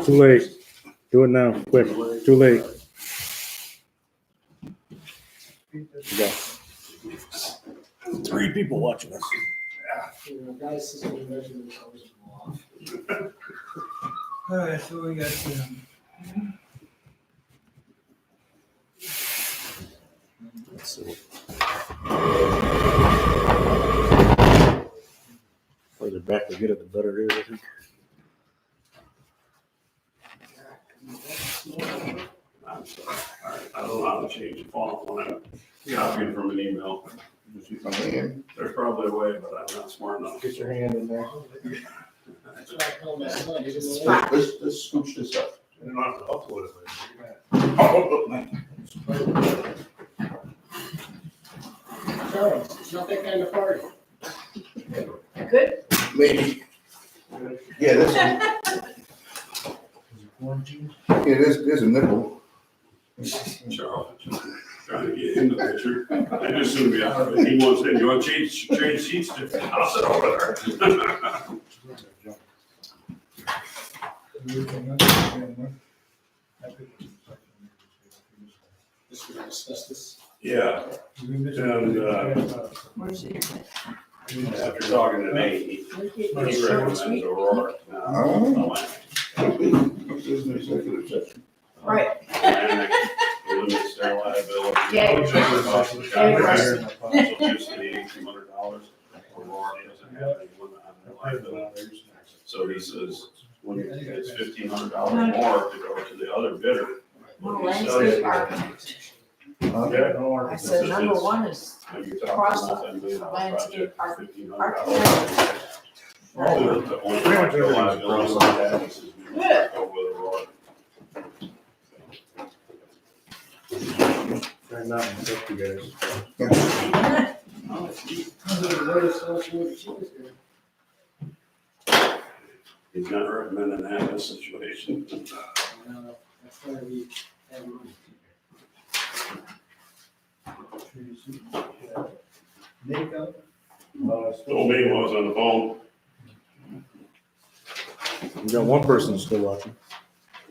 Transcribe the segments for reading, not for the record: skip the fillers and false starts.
Too late. Do it now, quick. Too late. Yeah. 3 people watching us. All right, so we got Let's see. Further back we get it, the better it is, I think. I'm sorry. All right. I don't know how to change the font when I'm copying from an email. Just use my hand. There's probably a way, but I'm not smart enough. Get your hand in there. Let's scooch this up. You don't have to upload it. Charles, it's not that kind of party. Good? Maybe. Yeah, this there's a nipple. Charles, just trying to get in the picture. I just assumed he wants in. You want to trade sheets? I'll sit over there. This was asbestos. Yeah, and Where's it? after talking to Nate, he recommends Aurora. This is an executive session. Right. Limits their liability. Yeah. So just the $1,800. Aurora doesn't have any limit on their liability. So he says, when it's $1,500 more to go to the other bidder. Well, landscape architect. Yeah. I said number 1 is cross landscape architect. The only liability on that is we go with Aurora. Try not to fuck you guys. He's not recommending that in this situation. That's why we have money. makeup. Old me was on the phone. We got one person still watching.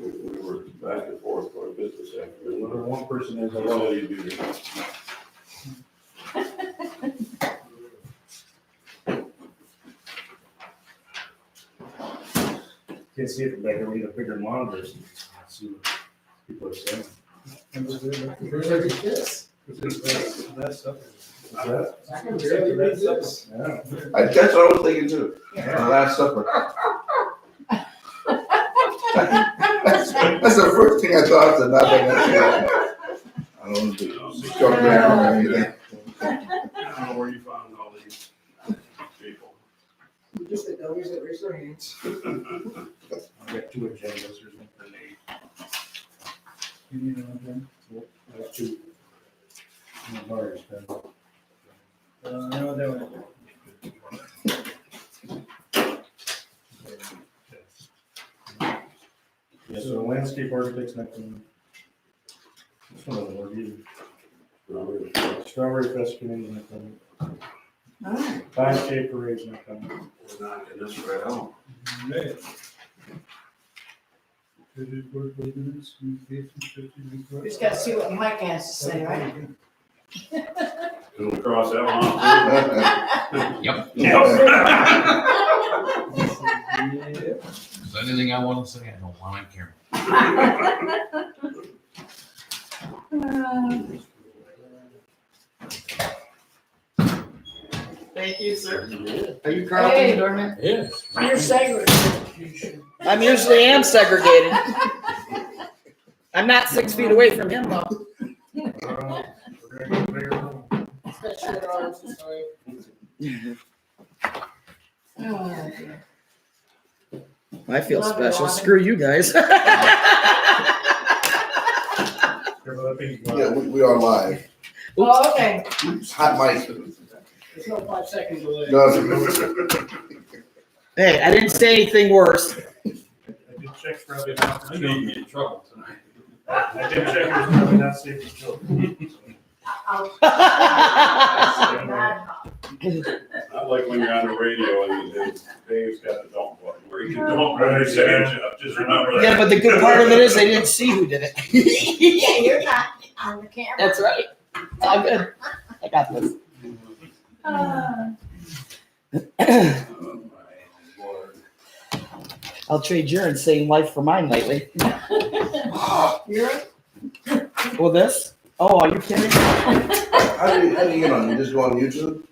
We were back and forth for a business afternoon. Whatever one person is, I What love do you do? Can't see it from back there. We need a bigger monitor. See what people are saying. That stuff. I can barely read this. Yeah. That's what I was thinking too. The Last Supper. That's the first thing I thought. I don't do short grammar or anything. I don't know where you found all these people. Just the dummies that raise their hands. I got 2 agendas. There's one for Nate. You need another? I got 2. My bars, man. No, that one. Yeah, so the landscape architect's not coming. This one doesn't work either. Strawberry Fest committee's not coming. Alright. 5K parade's not coming. We're not getting this right out. Just gotta see what Mike has to say, right? Can we cross that one off? Is there anything I want to say? I don't want to care. Thank you, sir. Are you Hey. Carlton Dorman? Yes. You're segregated. I usually am segregated. I'm not 6 feet away from him though. We're gonna get a bigger room. Especially their arms and stuff. Oh, dear. I feel Love you, special. Lonnie. Screw you guys. Yeah, we are live. Oh, okay. Hot mic. There's no 5 second delay. No. Hey, I didn't say anything worse. I did check probably not for I need children. me in trouble tonight. I did check it's probably not safe for children. Not like when you're on the radio and Dave's got the dump button where or you can don't really say it, Jeff, just remember that. Yeah, but the good part of it is they didn't see who did it. Yeah, you're not on the camera. That's right. It's all good. I got this. Oh, my Lord. I'll trade your insane life for mine lately. You're Well, this? Oh, are you kidding? How do you get on? You just go on YouTube?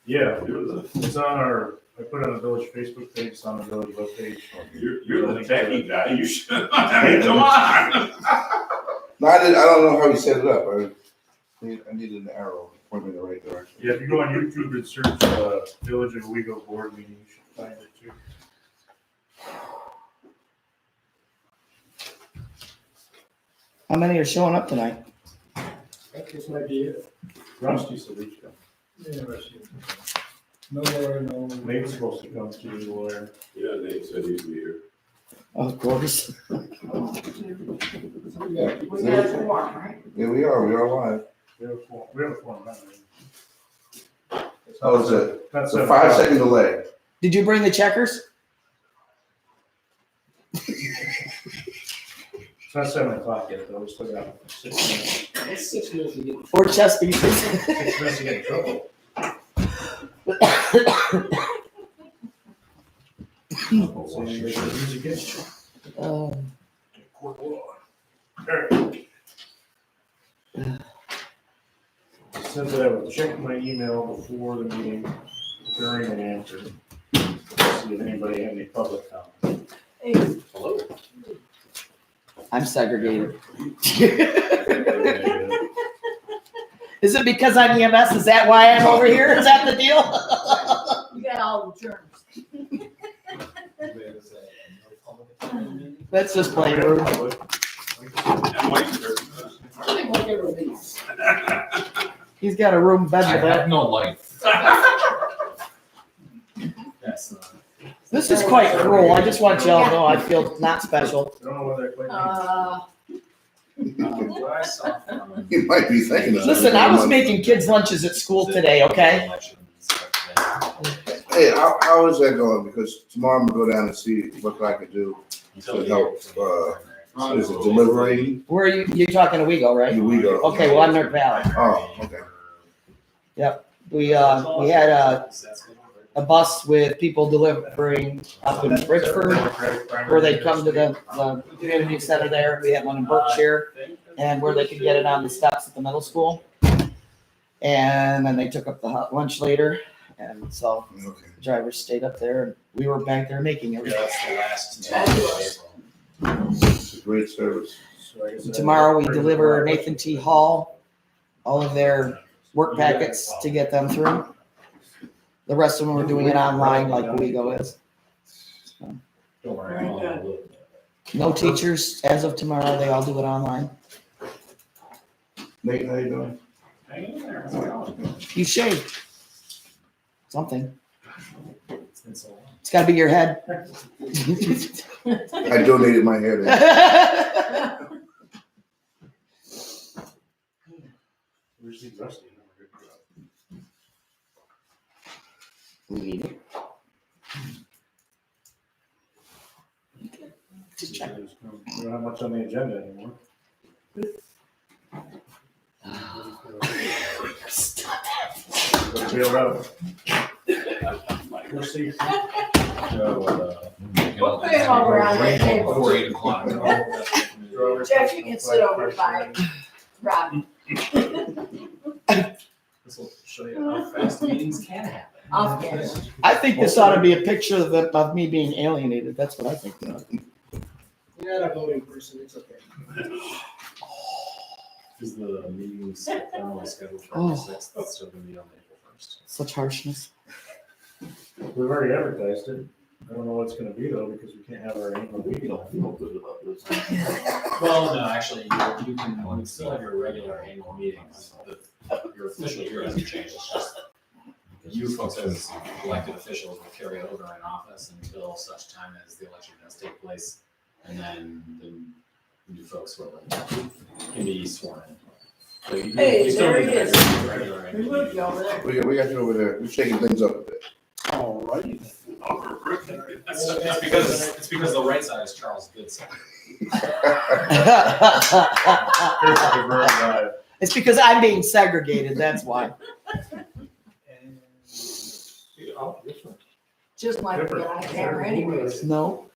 Yeah, it's on our, I put it on the village Facebook page, it's on the village webpage. You're the techie guy, you should, I mean, come on. No, I don't know how he set it up. I needed an arrow to point me in the right direction. Yeah, if you go on YouTube and search, Village of Owego board meeting, you should find it too. How many are showing up tonight? I think this might be it. Rusty said he's coming. Yeah, Rusty. No more, no. Nate's supposed to come to the lawyer. Yeah, Nate said he'd be here. Of course. We got a form, right? Yeah, we are live. We have a form, not really. How was it? That's It's a 5-second delay. Did you bring the checkers? It's not 7 o'clock yet, though, we still got 6 minutes. It's 6 minutes to get. Or chess pieces? 6 minutes to get in trouble. So anybody should use against you. Court of law. Alright. Since I would check my email before the meeting, during and after. See if anybody had any public comment. Hey, Hello. I'm segregated. Is it because I'm EMS? Is that why I'm over here? Is that the deal? you got all the terms. Let's just play rude. And Mike's there. I want everybody. He's got a room bed I with have that. no life. This is quite cruel. I just want y'all to know I feel not special. I don't know whether I quite. You might be thinking of Listen, I was making kids lunches at school today, okay? Hey, how is that going? Because tomorrow I'm gonna go down and see what I could do to help, is it delivery? Where are you? You're talking Owego, right? Owego. Okay, well, I'm North Valley. Oh, okay. We had a bus with people delivering up in Richford, where they come to the community center there. We had one in Berkshire, and where they could get it on the steps at the middle school. And then they took up the hot lunch later, and so Okay. the drivers stayed up there, and we were back there making it. It's a great service. So I guess I- Tomorrow, we deliver Nathan T. Hall, all of their work packets to get them through. The rest of them are doing it online like Owego is. Very good. No teachers as of tomorrow, they all do it online. Nate, how you doing? You shaved. Something. It's gotta be your head. I donated my hair to Where's the Rusty? We need it. Just check. We don't have much on the agenda anymore. Stop Let's bail out. We'll see. We'll put him over on the table. Before 8 o'clock. Jeff, you can sit over by Robbie. This will show you how fast meetings can happen. Off camera. I think this ought to be a picture of me being alienated. That's what I think. You're not a voting person, it's okay. Is the meetings formally scheduled for Oh. the 6th? It's still gonna be on April 1st. Such harshness. We've already advertised it. I don't know what it's gonna be though, because we can't have our annual meeting. Well, no, actually, you can still have your regular annual meetings. Your official year hasn't changed. It's just you folks as elected officials will carry over in office until such time as the election does take place. And then the new folks will can be sworn in. So you- Hey, you still there need he to is. have your regular We annual moved meeting. you over there. We got you over there. We're shaking things up a bit. All right. It's because the right side is Charles' good side. It's because I'm being segregated, that's why. And Just like the guy there anyways. No,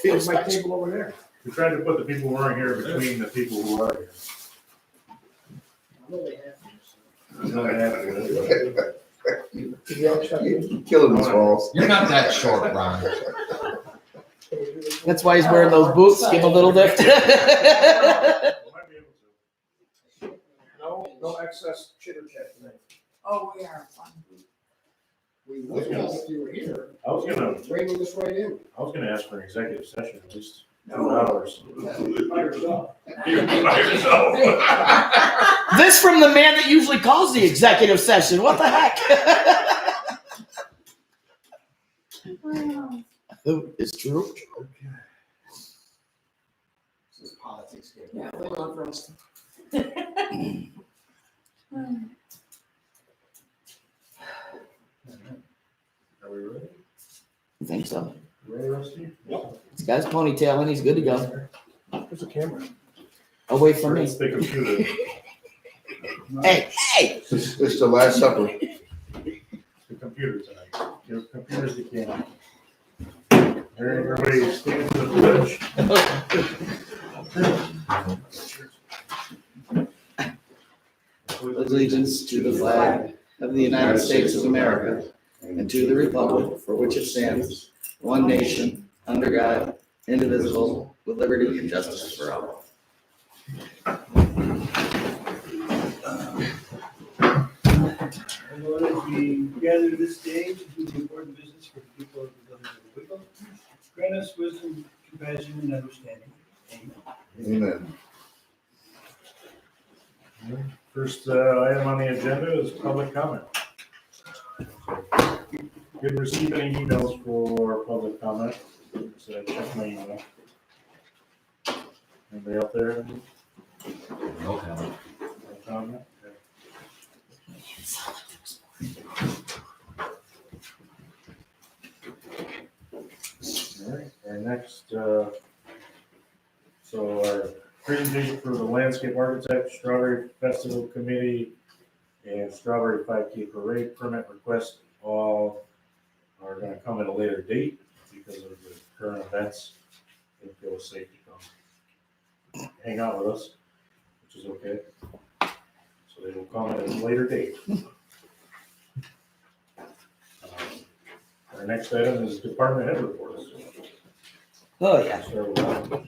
Feels my table over there. We tried to put the people who aren't here between the people who are here. I'm really happy. It's not happening. Killing these walls. You're not that short, Ron. that's why he's wearing those boots, give him a little lift. We might be able to. No excess chitter chat tonight. Oh, we are fun. We would if you were here. I was gonna Bring this right in. ask for an executive session, at least 2 hours. By yourself. You're by yourself. This from the man that usually calls the executive session, what the heck? It's true. This is politics game. Yeah, we love roasting. Are we ready? I think so. Ready, Rusty? This guy's ponytailing, he's good to go. There's a camera. Away from me. It's the computer. Hey, hey! It's the last supper. The computer tonight. Your computer's the camera. Everybody stand to the Allegiance to the flag of the United States of America and to the republic for which it stands, one nation, under God, indivisible, with liberty and justice for all. in order to be gathered this day to do the important business for the people of the village of Owego, grant us wisdom, compassion, and understanding. Amen. Amen. First item on the agenda is public comment. Didn't receive any emails for public comment, so I checked my email. Anybody out there? No comment. No comment? Okay. All right, our next, so our presentation for the landscape architect, Strawberry Festival Committee, and Strawberry 5K Parade permit request all are gonna come at a later date because of the current events. They feel it's safe to come hang out with us, which is okay. So they will come at a later date. Our next item is department head reports. Oh, yeah. Start with that.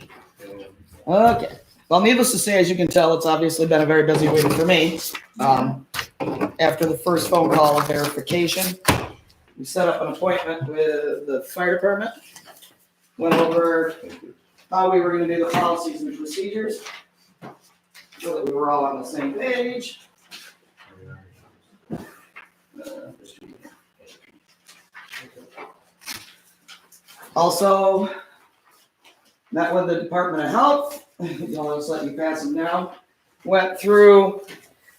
Okay. Well, needless to say, as you can tell, it's obviously been a very busy week for me. After the first phone call of verification, we set up an appointment with the fire department. Went over how we were going to do the policies and procedures so that we were all on the same page. Also, met with the Department of Health. I'll just let you pass them down. Went through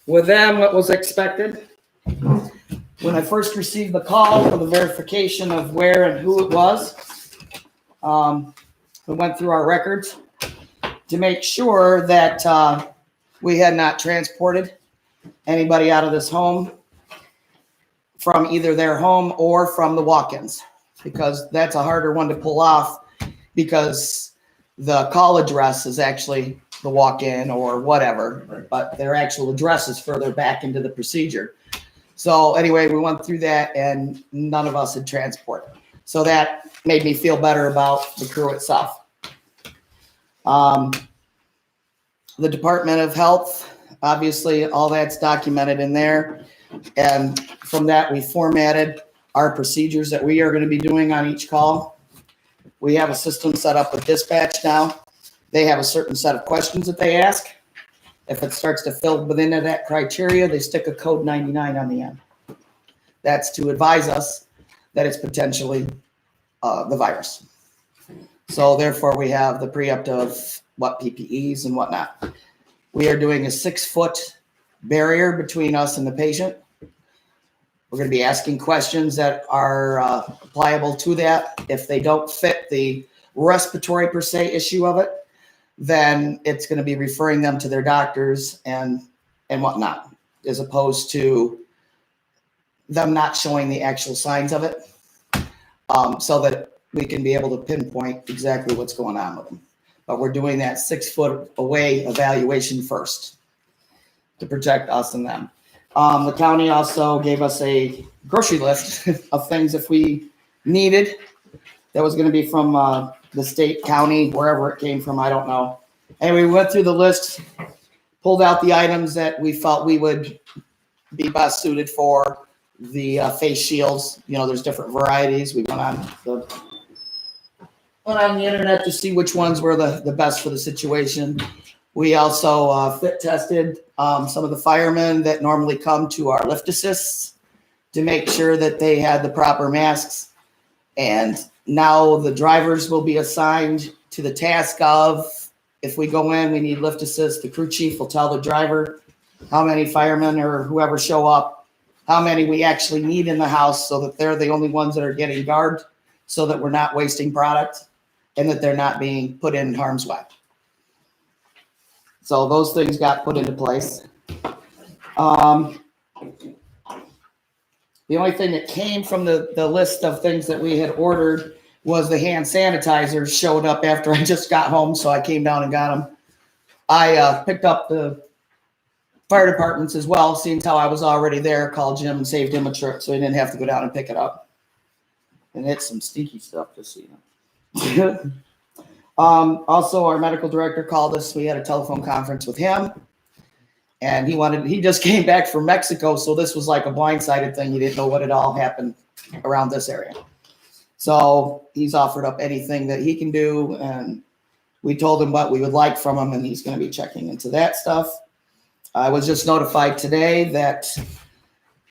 with them what was expected. When I first received the call for the verification of where and who it was, we went through our records to make sure that we had not transported anybody out of this home from either their home or from the walk-ins, because that's a harder one to pull off because the call address is actually the walk-in or whatever, but their actual address is further back into the procedure. So anyway, we went through that and none of us had transported. So that made me feel better about the crew itself. The Department of Health, obviously all that's documented in there. And from that, we formatted our procedures that we are going to be doing on each call. We have a system set up with dispatch now. They have a certain set of questions that they ask. If it starts to fill within that criteria, they stick a code 99 on the end. That's to advise us that it's potentially the virus. So therefore, we have the preempt of what PPEs and whatnot. We are doing a 6-foot barrier between us and the patient. We're gonna be asking questions that are applicable to that. If they don't fit the respiratory per se issue of it, then it's gonna be referring them to their doctors and whatnot, as opposed to them not showing the actual signs of it, so that we can be able to pinpoint exactly what's going on with them. But we're doing that 6 foot away evaluation first to protect us and them. The county also gave us a grocery list of things if we needed. That was going to be from the state, county, wherever it came from, I don't know. And we went through the list, pulled out the items that we felt we would be best suited for. The face shields, you know, there's different varieties. We went on the internet to see which ones were the best for the situation. We also fit tested some of the firemen that normally come to our lift assists to make sure that they had the proper masks. And now the drivers will be assigned to the task of, if we go in, we need lift assist, the crew chief will tell the driver how many firemen or whoever show up, how many we actually need in the house, so that they're the only ones that are getting guarded, so that we're not wasting product and that they're not being put in harm's way. So those things got put into place. The only thing that came from the list of things that we had ordered was the hand sanitizers showed up after I just got home, so I came down and got them. I picked up the fire departments as well, seeing how I was already there, called Jim and saved him a trip, so he didn't have to go down and pick it up. And it's some stinky stuff, just so you know. Also, our medical director called us. We had a telephone conference with him, and he just came back from Mexico, so this was like a blindsided thing. He didn't know what had all happened around this area. So he's offered up anything that he can do, and we told him what we would like from him, and he's going to be checking into that stuff. I was just notified today that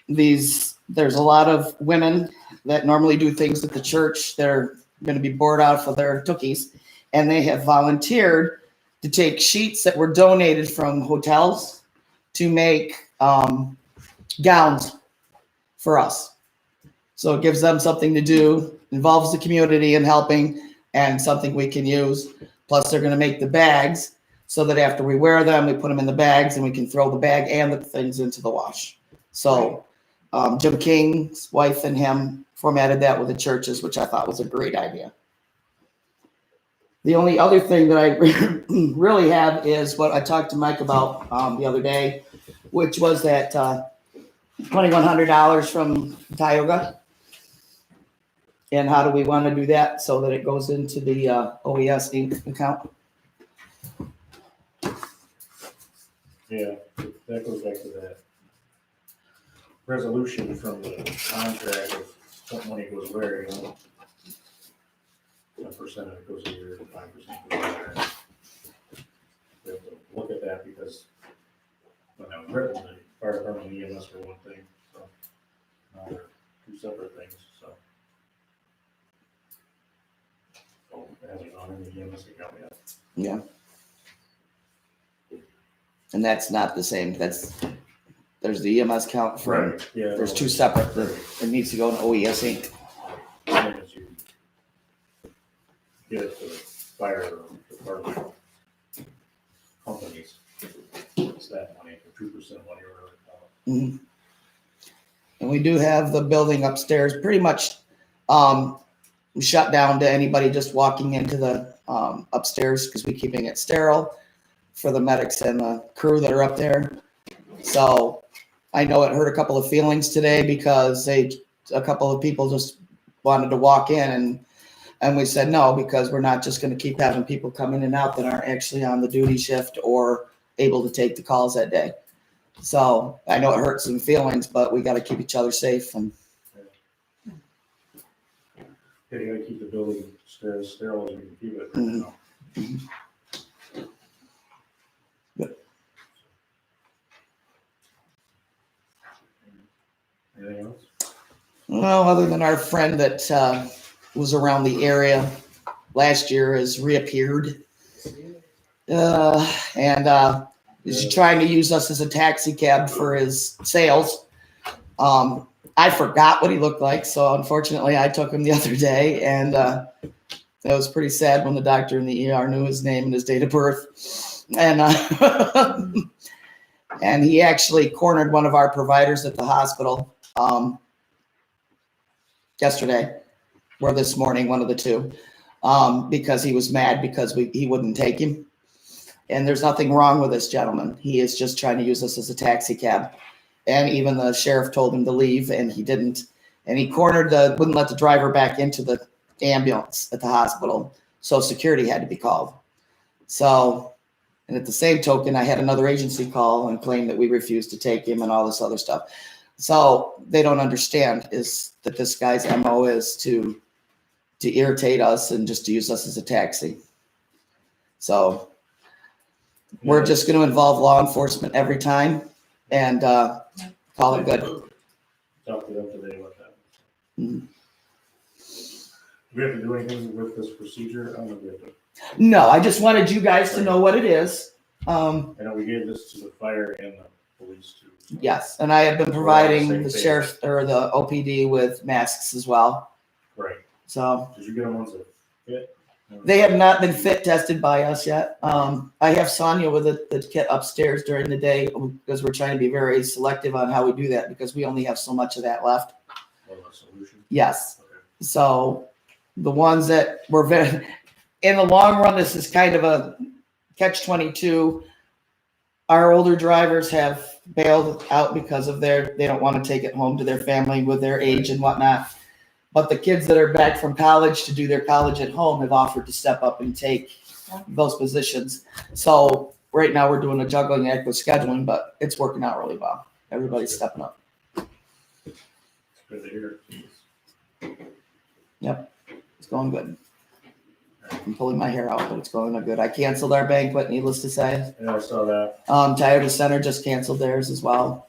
there's a lot of women that normally do things at the church. They're going to be bored out for their cookies, and they have volunteered to take sheets that were donated from hotels to make gowns for us. So it gives them something to do, involves the community in helping, and something we can use. Plus, they're going to make the bags so that after we wear them, we put them in the bags and we can throw the bag and the things into the wash. So Jim King's wife and him formatted that with the churches, which I thought was a great idea. The only other thing that I really have is what I talked to Mike about the other day, which was that $2,100 from Tioga. And how do we want to do that so that it goes into the OES Inc. account? Yeah, that goes back to that resolution from the contract of what money goes where, you know. 10% of it goes here, 5% goes there. We have to look at that because when I was written, the fire department and EMS were one thing, so now they're two separate things, so. So it hasn't gone in the EMS account yet. Yeah. And that's not the same. There's the EMS count for, Right, yeah. there's two separate, it needs to go in OES Inc. Same as you get it to the fire department companies. It's that money, the 2% money or whatever. Mhm. And we do have the building upstairs pretty much shut down to anybody just walking into the upstairs because we're keeping it sterile for the medics and the crew that are up there. So I know it hurt a couple of feelings today because a couple of people just wanted to walk in and we said no, because we're not just going to keep having people come in and out that aren't actually on the duty shift or able to take the calls that day. So I know it hurts some feelings, but we got to keep each other safe. And Yeah, you gotta keep the building sterile as you can keep it. Mhm. You know. Anything else? well, other than our friend that was around the area last year has reappeared. And he's trying to use us as a taxi cab for his sales. I I forgot what he looked like, so unfortunately I took him the other day, and it was pretty sad when the doctor in the ER knew his name and his date of birth. And and he actually cornered one of our providers at the hospital yesterday, or this morning, one of the two, because he was mad because he wouldn't take him. And there's nothing wrong with this gentleman. He is just trying to use us as a taxi cab. And even the sheriff told him to leave, and he didn't. And he wouldn't let the driver back into the ambulance at the hospital. So security had to be called. So, and at the same token, I had another agency call and claim that we refused to take him and all this other stuff. So they don't understand is that this guy's MO is to irritate us and just to use us as a taxi. So we're just going to involve law enforcement every time and call it good. Talk to them today about that. Mhm. Do we have to do anything with this procedure? I don't know if we have to. No, I just wanted you guys to know what it is. I know we gave this to the fire and the police too. So. Yes, and I have been providing the sheriff or the OPD with masks as well. Right. So Did you get them ones that fit? they have not been fit tested by us yet. I have Sonia with the kit upstairs during the day because we're trying to be very selective on how we do that because we only have so much of that left. What about solution? Yes. Okay. So the ones that were very, in the long run, this is kind of a catch-22. Our older drivers have bailed out because of they don't want to take it home to their family with their age and whatnot. But the kids that are back from college to do their college at home have offered to step up and take those positions. So right now we're doing a juggling act with scheduling, but it's working out really well. Everybody's stepping up. It's good to hear. Yep, it's going good. I'm pulling my hair out, but it's going good. I canceled our banquet, needless to say. Yeah, I saw that. Toyota Center just canceled theirs as well.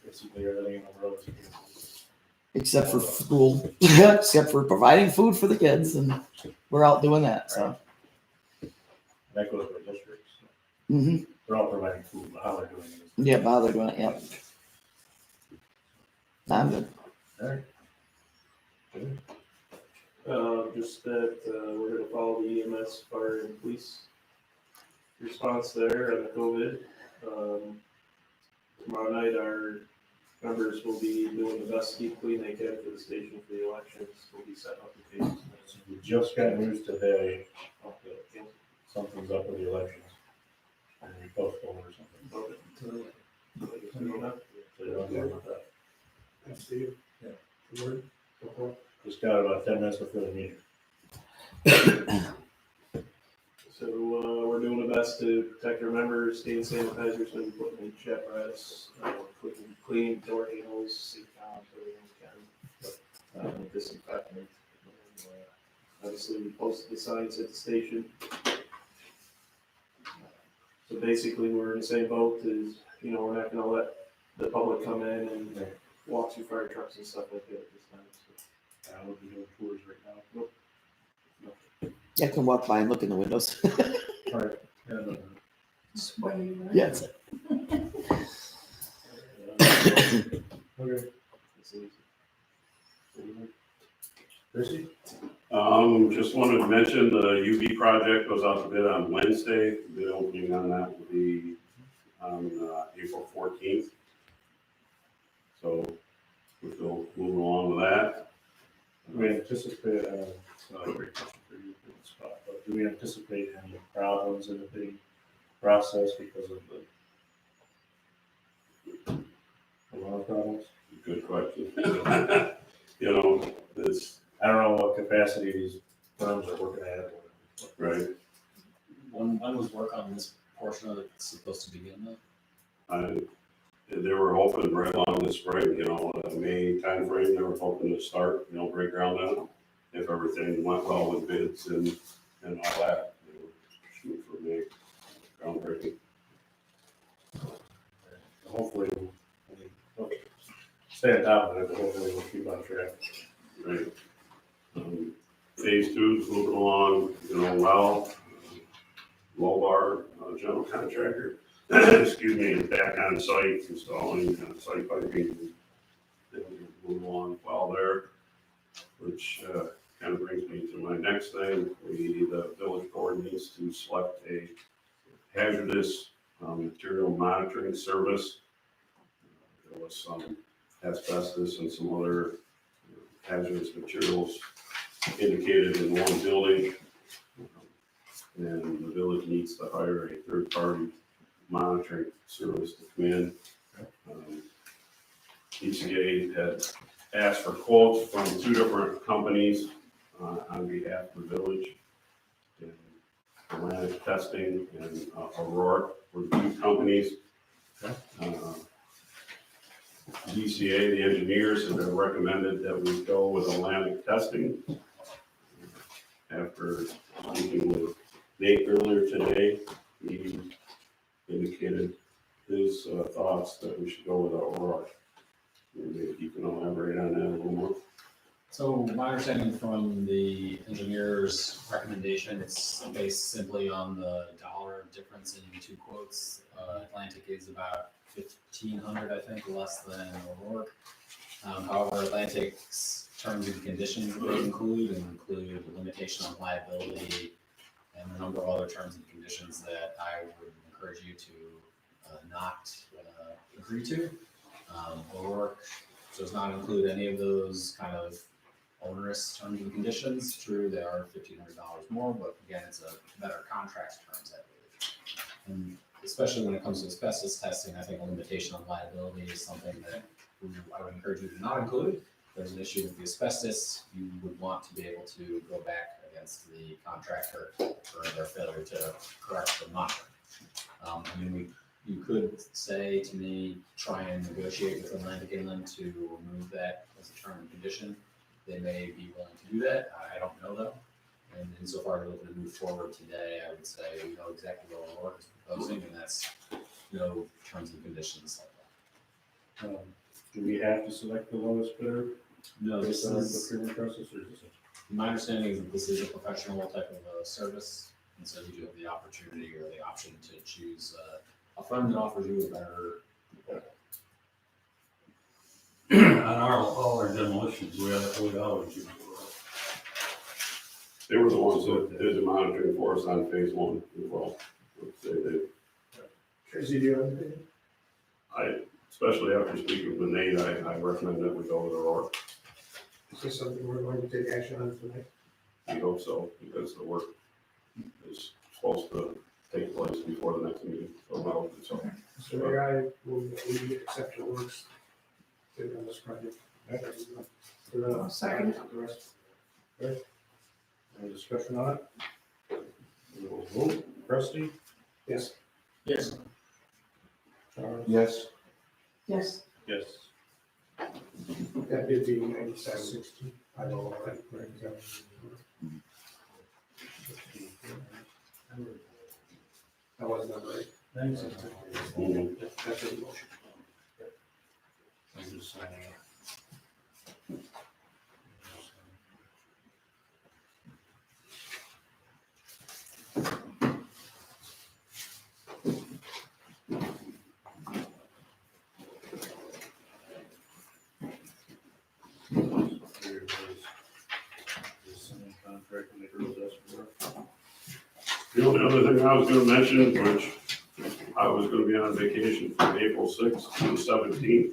Basically everything in the road. Except for school, except for providing food for the kids, and we're out doing that. So, That goes for districts. mm-hmm. They're all providing food, but how they're doing it. Yeah, how they're doing it. Yep. I'm good. All right. Just that, we're gonna follow the EMS, fire and police response there on the COVID. Tomorrow night, our members will be doing the best deep clean they can for the station for the elections. We'll be setting up the tables. We just got news today, something's up with the elections. And we postponed or something. So you don't know about that. That's Steve. Yeah. The word. Just got about 10 minutes before the meeting. So, we're doing the best to protect our members, staying sanitizers and putting in check apparatus, clean door handles, seat counts, everything we can. Disinfectant. And, obviously, we posted the signs at the station. So basically, we're in the same boat as, we're not gonna let the public come in and walk through fire trucks and stuff like that at this time. So, We'll be doing tours right now. Nope. I can walk by and look in the windows. All right. Yeah, no, no. Yes. Okay. Chrissy? Just wanted to mention the UV project goes out to bid on Wednesday. The opening on that will be on April 14th. So we're still moving along with that. We anticipate, it's not a great question for you in the spot, but do we anticipate any problems in the bidding process because of a lot of problems? Good question. It's I don't know what capacity these firms are working at. right. When was work on this portion of it supposed to begin though? They were hoping right along this spring, May timeframe, they were hoping to start, break ground on it. If everything went well with bids and all that, they were shooting for May groundbreaking. Hopefully, we'll stay on top of it, but hopefully we'll keep on track. Right. Phase 2 is moving along, well. Lobar, general contractor, excuse me, is back on site installing site piping. moving along well there, which kind of brings me to my next thing. The village board needs to select a hazardous material monitoring service. There was some asbestos and some other hazardous materials indicated in one building. And the village needs to hire a third-party monitoring service to come in. ECA had asked for quotes from 2 different companies on behalf of the village. And Atlantic Testing and Aurora were the 2 companies. ECA, the engineers, have recommended that we go with Atlantic Testing. After speaking with Nate earlier today, he indicated his thoughts that we should go with Aurora. Maybe you can elaborate on that a little more. So my understanding from the engineer's recommendation, it's based simply on the dollar difference in 2 quotes. Atlantic is about 1,500, I think, less than O'Rourke. However, Atlantic's terms and conditions that they include limitation on liability and a number of other terms and conditions that I would encourage you to not agree to. O'Rourke does not include any of those kind of onerous terms and conditions. True, they are $1,500 more, but again, it's a better contract terms, I believe. And especially when it comes to asbestos testing, I think a limitation on liability is something that I would encourage you to not include. If there's an issue with the asbestos, you would want to be able to go back against the contractor for their failure to correct the monitoring. You could say to me, try and negotiate with Atlantic Inland to remove that as a term and condition. They may be willing to do that. I don't know though. And insofar as we're looking to move forward today, I would say we know exactly what Aurora is proposing, and that's no terms and conditions like that. Do we have to select the lowest bidder? No, this Based on the is, procurement process, or is this my understanding is that this is a professional type of a service, and so you do have the opportunity or the option to choose a firm that offers you a better. On all our demolitions, we always use. They were the ones that did the monitoring for us on phase 1 as well. Let's say they, Tracy, do you have anything? especially after speaking with Nate, I recommend that we go with Aurora. Is this something we're going to take action on tonight? We hope so, because the work is supposed to take place before the next meeting. So I hope it's okay. So Mayor, I will, we accept the works on this project. I'll second. The rest. any discussion on it? We will vote. Rusty? Yes. Yes. Charles? Yes. Yes, Yes. That did be 9760. I know, right? That was number 8. Thanks. Mhm. That's a motion. I'm just signing it. The only other thing I was gonna mention, which I was gonna be on vacation from April 6th to the 17th.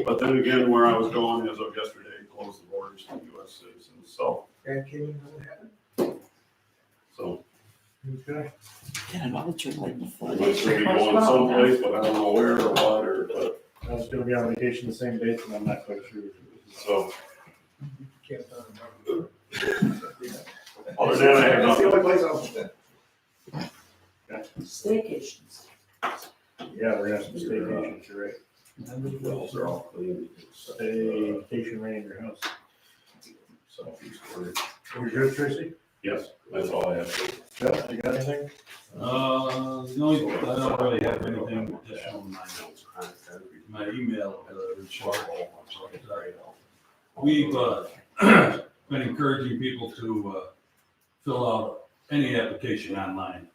But then again, where I was going as of yesterday, closed the borders to US citizens, so, And came in, what happened? so. Okay. Get another tree like before. I'm not sure be going someplace, but I don't know where or what, or, but, I was gonna be on vacation the same dates, and I'm not quite sure. so, Can't talk about it. other than that, I have That's the nothing. only place I'll. staycations. Yeah, we're gonna have some staycations, you're right. Wells are all clean. Staycation right in your house. So, we're- You're good, Tracy? yes, that's all I have. Jeff, you got anything? No, I don't really have anything additional in my email, report. We've, been encouraging people to, fill out any application online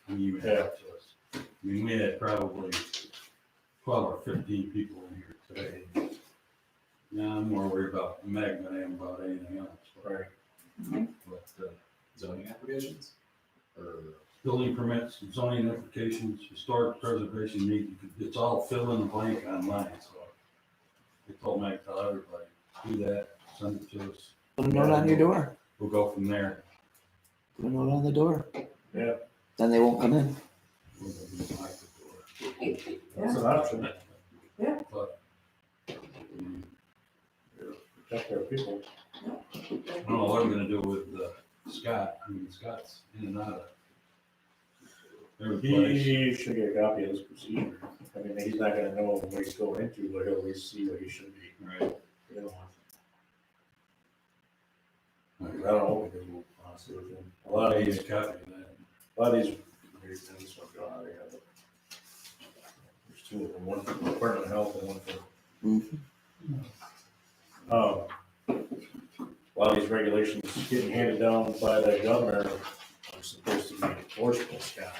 and email it to us. I mean, we had probably 12 or 15 people in here today. Yeah, I'm more worried about Magna than about anything else. Right. But, Zoning applications? Or, building permits, zoning applications, historic preservation need, it's all fill in the blank online, so. I told Mike, tell everybody, do that, send it to us, Put a note on your door. we'll go from there. Put a note on the door. Yeah. Then they won't come in. We'll go knock the door. That's an option. But, Protect our people. I don't know what I'm gonna do with Scott, I mean, Scott's in and out of every place. He should get a copy of this procedure. I mean, he's not gonna know what he's going into, but he'll at least see what he should be. Right. You know. I don't know, because we'll honestly with him. A lot of He's these, a copy of that. a lot of these, this one, there's two of them, one for the Department of Health and one for. A lot of these regulations getting handed down by the governor are supposed to be enforceable, Scott.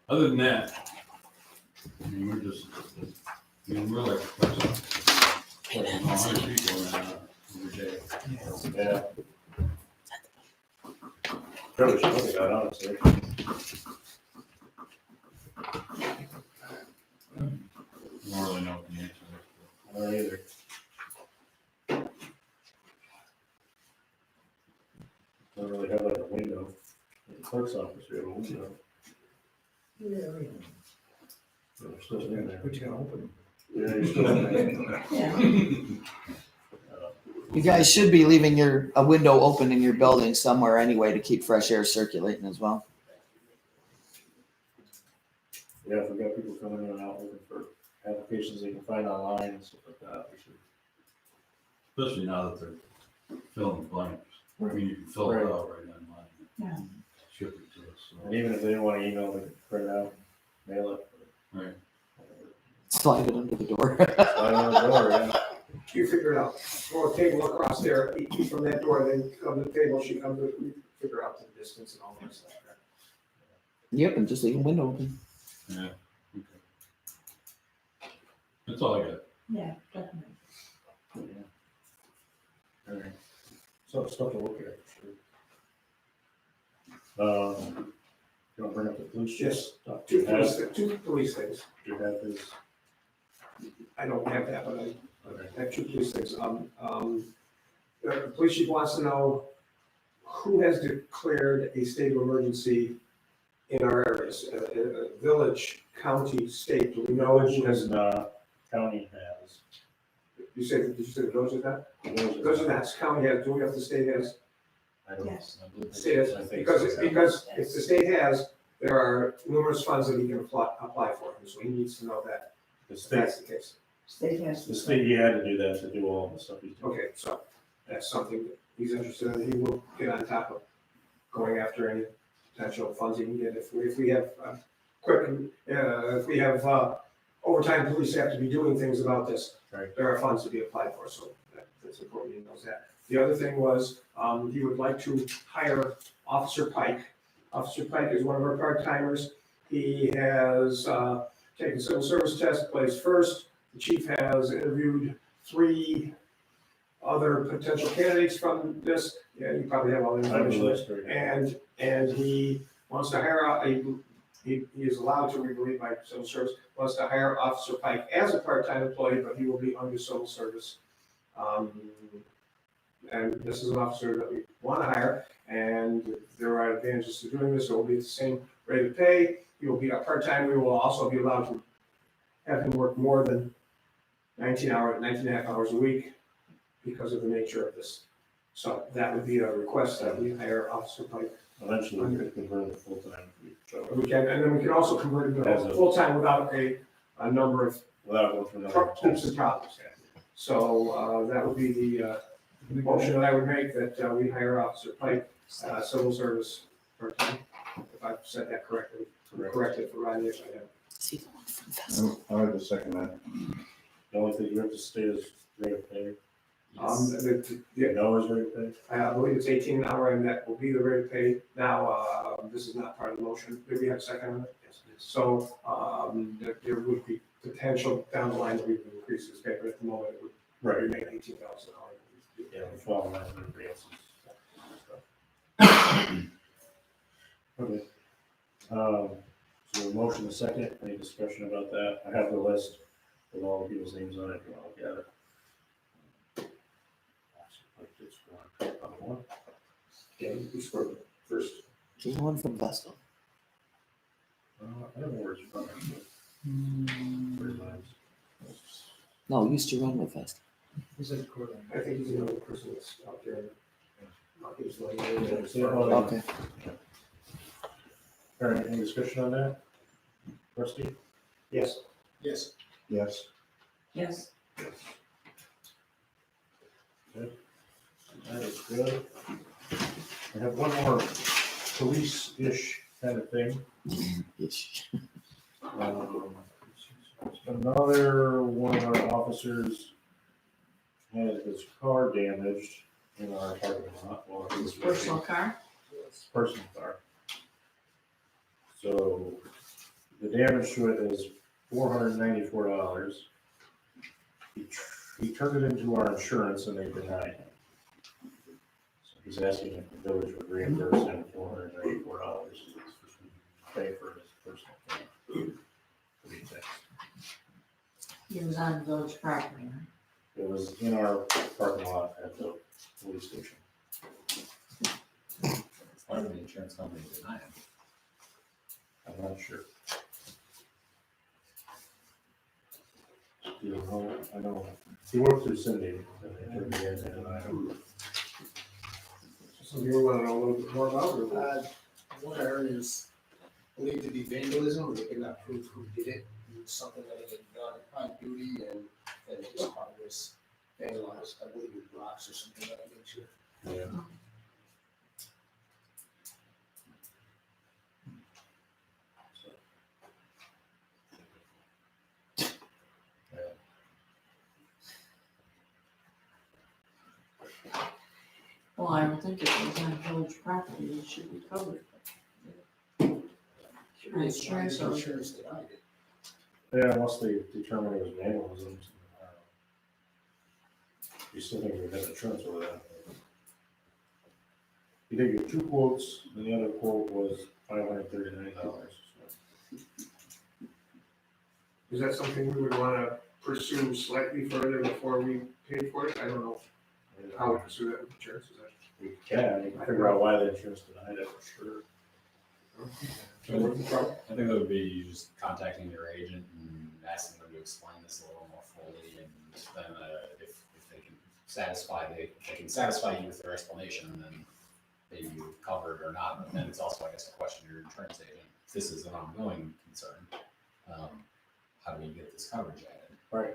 Other than that, I mean, we're just, I mean, we're like, what, 100 people in every day. Yeah. Probably should look at that, honestly. I don't really know what the answer is. I don't either. Don't really have like a window. In the clerk's office, we have a window. So we're still in there. But you gotta open Yeah, you're still in there. Yeah. You guys should be leaving a window open in your building somewhere anyway to keep fresh air circulating as well. Yeah, if we got people coming in and out looking for applications they can find online and stuff like that, we should. Especially now that they're filling blanks. I mean, you can fill it out right online. Yeah. Ship it to us, so. And even if they didn't want to email, they could print it out, mail it. Right. Slide it under the door. Slide on the door, yeah. You figure it out. Throw a table across there, eat from that door, then come to the table, she comes, we figure out the distance and all that stuff. Right? Yep, and just leave a window open. Yeah, okay. That's all I got. Yeah, definitely. All right. So stuff to look at, sure. You want to bring up the police chief? Yes, stuff? two police things. Do you have his? I don't have that, but Okay. I have two police things. The police chief wants to know who has declared a state of emergency in our areas, village, county, state, do we know who has? County has. Did you say the village is not? Village Village is not, county has, do we have the state has? I don't. Yes. I believe State has, I think because, so. because if the state has, there are numerous funds that he can apply for, and so he needs to know that, The if state, that's the case. State has. the state, he had to do that to do all the stuff he's doing. Okay, so that's something that he's interested in, he will get on top of going after any potential funds he can get, if we have, if we have, overtime police have to be doing things about this. Right. There are funds to be applied for, so that's important, he knows that. The other thing was, he would like to hire Officer Pike. Officer Pike is one of our part-timers. He has, taken civil service test, placed first. The chief has interviewed 3 other potential candidates from this. Yeah, you probably have all the I have the information. list right here. And he wants to hire he is allowed to, we believe, by civil service, wants to hire Officer Pike as a part-time employee, but he will be under civil service. And this is an officer that we want to hire, and there are advantages to doing this. It will be the same rate of pay. He will be a part-time. We will also be allowed to have him work more than 19 and a half hours a week because of the nature of this. So that would be a request that we hire Officer Pike. Eventually, we could convert it full time. We can, and then we can also convert it As to a- full-time without a number of Without going through another hoops test. and problems. So, that would be the motion that I would make, that we hire Officer Pike, civil service part-time. If I've said that correctly, correct it for Rodney if I have. See the one from Vessel. I like to second that. The only thing you have to state is rate of pay. Yeah, No is rate of pay. I believe it's 18 an hour, and that will be the rate of pay. Now, this is not part of the motion. Did we have a second on it? Yes. So, there would be potential down the line that we would increase this pay, but at the moment it would remain $18,000. Yeah, we follow that in advance. Okay. So a motion a second, any discussion about that? I have the list with all the people's names on it, if you want to look at it. Yeah, we scored the first. Just one from Vestal. I don't know where it's from, actually. Where's mine? No, used to run with Vestal. He's at the court. I think he's the only person that's out there. He's like, Okay. All right, any discussion on that? Rusty? Yes. Yes. Yes. Yes. That is good. I have one more police-ish kind of thing. Another one of our officers had his car damaged in our parking lot while he was Personal car? personal car. So the damage to it is $494. He turned it into our insurance and they denied him. So he's asking if the village would reimburse him $494 to pay for his personal car. What do you think? He was on village property, right? It was in our parking lot at the police station. Why would the insurance company deny it? I'm not sure. You know, I know, he worked through Cindy. And I know. So you want to know a little bit more about it? What I heard is believed to be vandalism, or they could not prove who did it. It was something that had been done on duty, and his car was vandalized. I believe with rocks or something of that nature. Yeah. Well, I would think if it was on village property, it should be covered. Insurance or- Insurance denied it. Yeah, unless they determine it was vandalism. You still think we have insurance over that? You did get two quotes, and the other quote was $539. Is that something we would want to pursue slightly further before we pay for it? I don't know how we pursue that with insurance. Is that? We can figure out why the insurance denied it for sure. I think that would be you just contacting your agent and asking them to explain this a little more fully, and then if they can satisfy you with their explanation, and then maybe you cover it or not. But then it's also, I guess, a question to your insurance agent. If this is an ongoing concern, how do we get this coverage added? Right.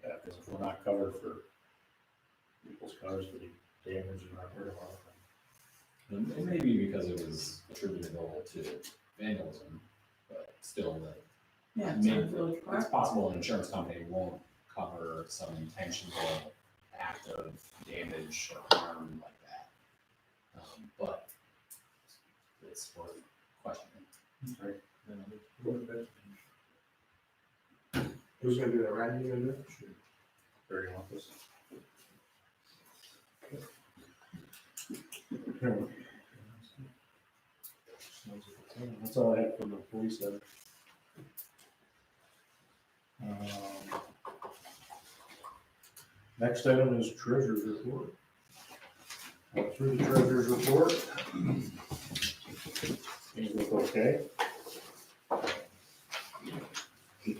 Yeah, because if we're not covered for people's cars for the damage in our parking lot. And it may be because it was attributable to vandalism, but still, Yeah, it's on village it's property. possible an insurance company won't cover some intentional act of damage or harm like that. But it's worth questioning. Right. Who's going to do that? Randy, you going to do it? Sure. Very office. That's all I have from the police then. Next item is treasurer's report. Through the treasurer's report. Things look okay.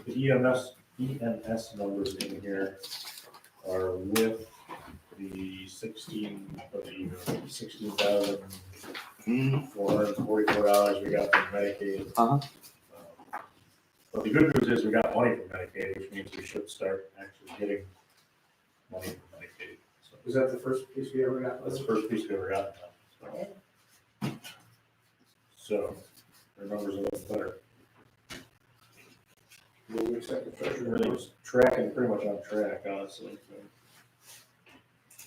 The EMS numbers in here are with the $16,444 we got from Medicaid. Uh-huh. But the good news is we got money from Medicaid, which means we should start actually getting money from Medicaid. So Was that the first piece we ever got? that's the first piece we ever got. So their numbers are a little better. Will we accept the treasurer? Everything's tracking pretty much on track, honestly.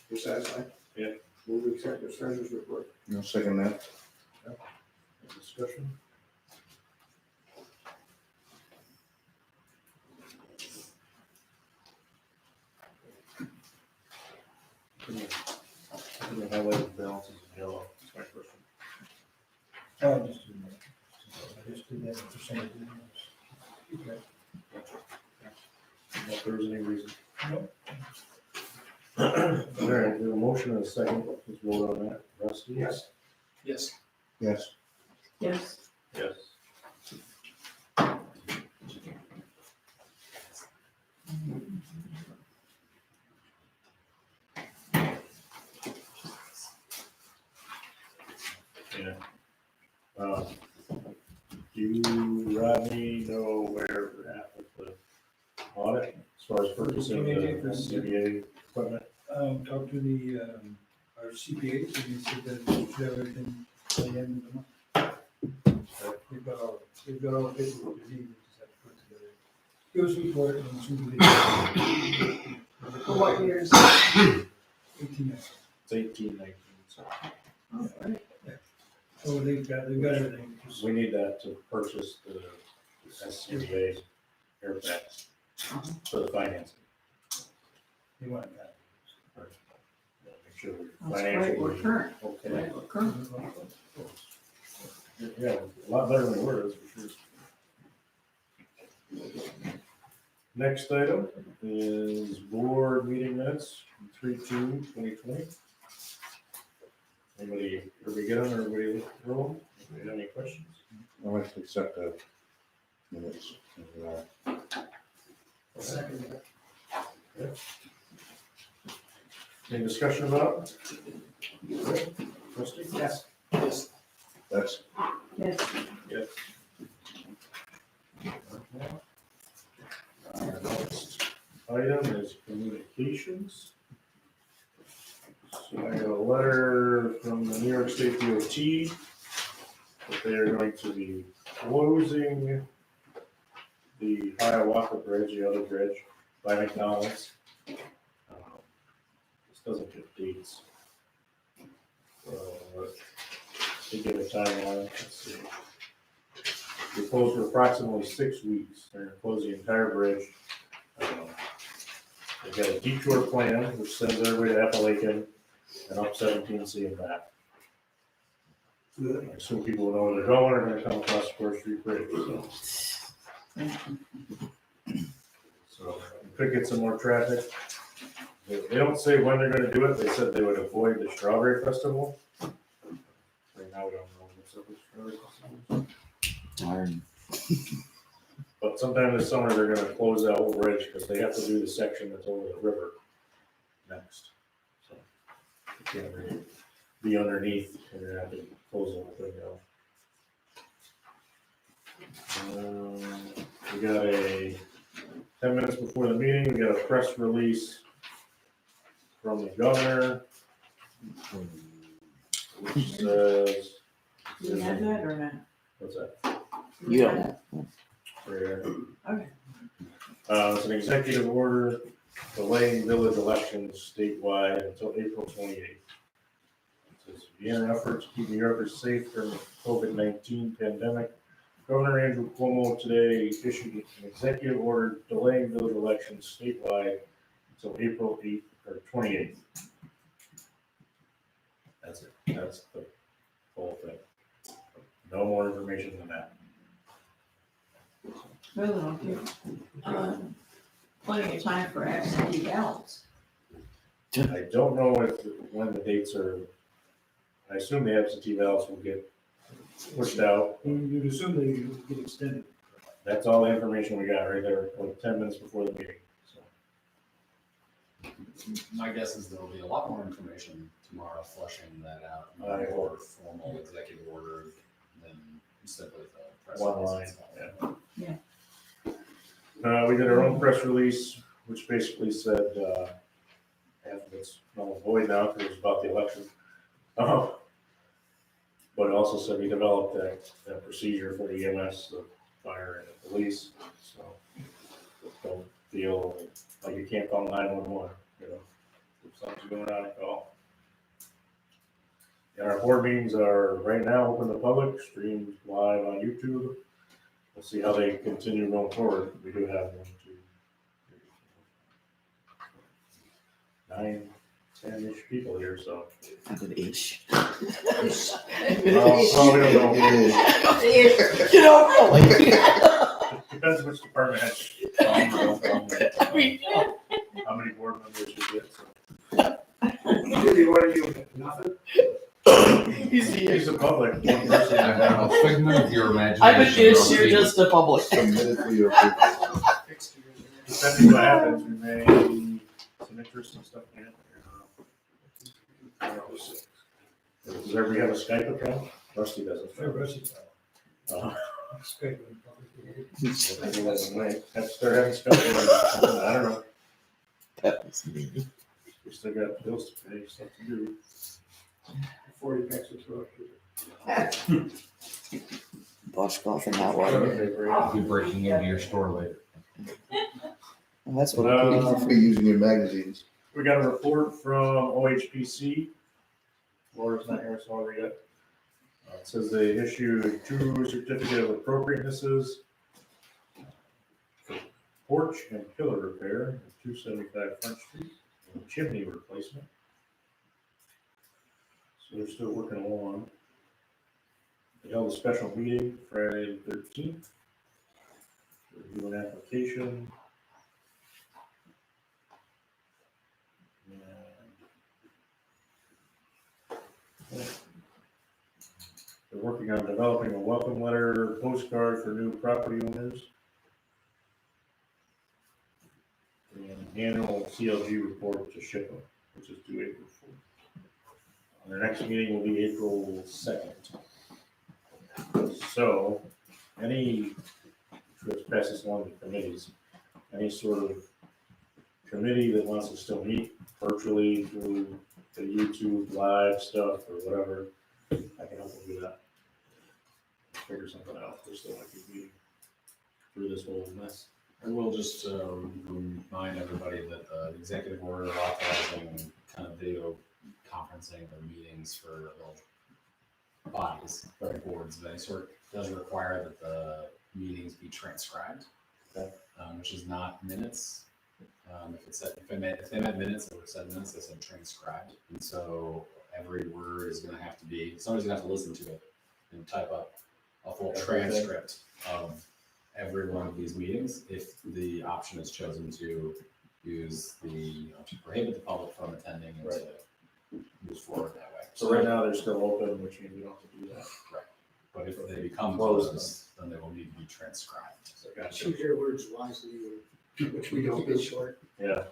You're satisfied? Yeah. Will we accept the treasurer's report? No, second that. Discussion? Highlighted balances in yellow, that's my question. Oh, I just did that. I just did that percentage. Okay. If there was any reason. Nope. All right, we have a motion and a second, let's vote on that. Rusty? Yes. Yes. Yes. Yes. Yes. Yeah. Do you, Rodney, know where we're at with the audit as far as purchasing the CBA equipment? Talk to the, our CPAs, and he said that we should have everything by the end of the month. They've got all the paperwork they need, we just have to put it together. Give us a report and soon For what years? 18 months. It's 18, 19, so Oh, right. So they've got everything. Just- we need that to purchase the SCBA air packs for the financing. They want that. Make sure we're That's great, we're financially current. okay. Right, we're current. Yeah, a lot better than we were, that's for sure. Next item is board meeting minutes, 3/2/2020. Everybody get them, everybody roll? Anybody have any questions? I'd like to accept the minutes. Second. Any discussion about it? Trustee? Yes. Yes. That's, Yes. Yes. Our next item is communications. So I got a letter from the New York State DOT that they are going to be closing the Hiawatha Bridge, the other bridge, by McDonald's. This doesn't give dates. They give a timeline, let's see. They closed for approximately 6 weeks. They're gonna close the entire bridge. They've got a detour plan, which sends everybody to Appalachian and up 17C and back. I assume people know where they're going, are gonna come across the First Street Bridge, so we could get some more traffic. They don't say when they're gonna do it, they said they would avoid the Strawberry Festival. Right now, we don't know what's up with Strawberry Festival. Darn. But sometime this summer, they're gonna close that whole bridge, because they have to do the section that's over the river next. So they can't really be underneath, and they're gonna have to close the whole thing down. We got 10 minutes before the meeting, we got a press release from the governor, which says. Do you have that or not? What's that? Yeah. Right here. Okay. It's an executive order delaying village elections statewide until April 28th. It says, in an effort to keep New Yorkers safe during the COVID-19 pandemic, Governor Andrew Cuomo today issued an executive order delaying village elections statewide until April 8th or 28th. That's it. That's the whole thing. No more information than that. Really don't give, plenty of time for absentee ballots. I don't know when the dates are. I assume the absentee ballots will get pushed out. You'd assume they would get extended. That's all the information we got right there, like 10 minutes before the meeting. So My guess is there'll be a lot more information tomorrow fleshing that out, I more formal executive order than simply the press one release line. itself. Yeah. We did our own press release, which basically said, half of it's null and void now because it was about the election. But it also said we developed that procedure for the EMS, the fire and the police, so don't feel like you can't call 911, you know, if something's going on, call. And our board meetings are right now open to the public, streamed live on YouTube. We'll see how they continue going forward. We do have 1, 2, 3, 4, 5, 9, 10-ish people here, so. I'm an ish. Oh, we don't know. You know, really. Depends which department has. How many board members you get, so. Really, what are you, nothing? He's a public, one person. A figment of your imagination. I'm an ish, you're just a public. Submitted for your approval. Depending what happens, we may, some interesting stuff can happen here. Does everybody have a Skype account? Rusty doesn't. Uh, Have to start having Skype, I don't know, That was me. we still got bills to pay, stuff to do. 40 packs of toilet paper. Washcloth and hot water. I'll be breaking into your store later. Well, that's what I'm Thank you for using your magazines. We got a report from OHPC. Laura's not here, so I'll read it. It says they issued 2 certificate of appropriatenesses for porch and pillar repair at 275 Front Street, and chimney replacement. So they're still working along. They held a special meeting Friday the 13th. Review an application. They're working on developing a welcome letter postcard for new property owners. And annual CLG report to ship them, which is due April 4th. Their next meeting will be April 2nd. So, let's pass this along to committees. Any sort of committee that wants to still meet virtually through the YouTube live stuff or whatever, I can help them do that. Figure something out. They're still like meeting through this whole mess. I will just remind everybody that the executive order authorizing kind of video conferencing or meetings for bodies, boards of any sort, does require that the meetings be transcribed, which is not minutes. If they meant minutes, it would have said minutes, they said transcribed. And so every word is going to have to be, somebody's going to have to listen to it and type up a full transcript of every one of these meetings if the option is chosen to use to prohibit the public from attending and to move forward that way. So right now they're still open, which means we don't have to do that. Right. But if they become closed, then they will need to be transcribed. So gotcha. Choose your words wisely, which we don't get short. Yeah.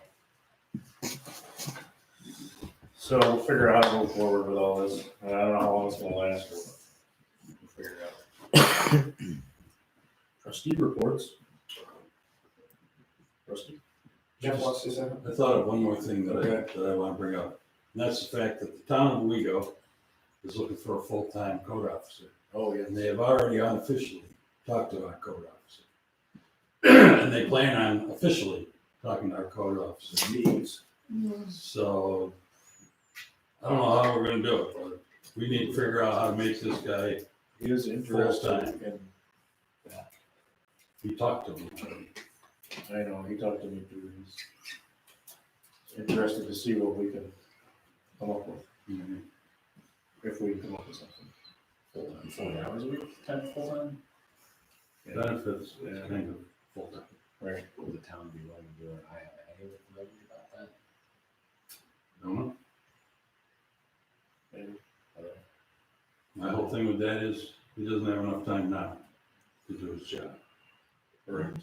So we'll figure out how to move forward with all this. I don't know how long it's gonna last, but we'll figure it out. Trustee reports. Trustee? Jeff wants to say. I thought of one more thing that I want to bring up, and that's the fact that the town of Owego is looking for a full-time code officer. Oh, yeah. And they have already unofficially talked to our code officer. And they plan on officially talking to our code officer meetings. So, I don't know how we're gonna do it, but we need to figure out how to make this guy He is interested full-time. in, He talked to me. I know, he talked to me too. He's interested to see what we can come up with, if we can come up with something. Full-time, 40 hours a week, full-time? Benefits, kind of full-time. Right. Would the town be willing to do an IMA with the lady about that? Don't know. Maybe. I don't know. My whole thing with that is, he doesn't have enough time now to do his job. Correct.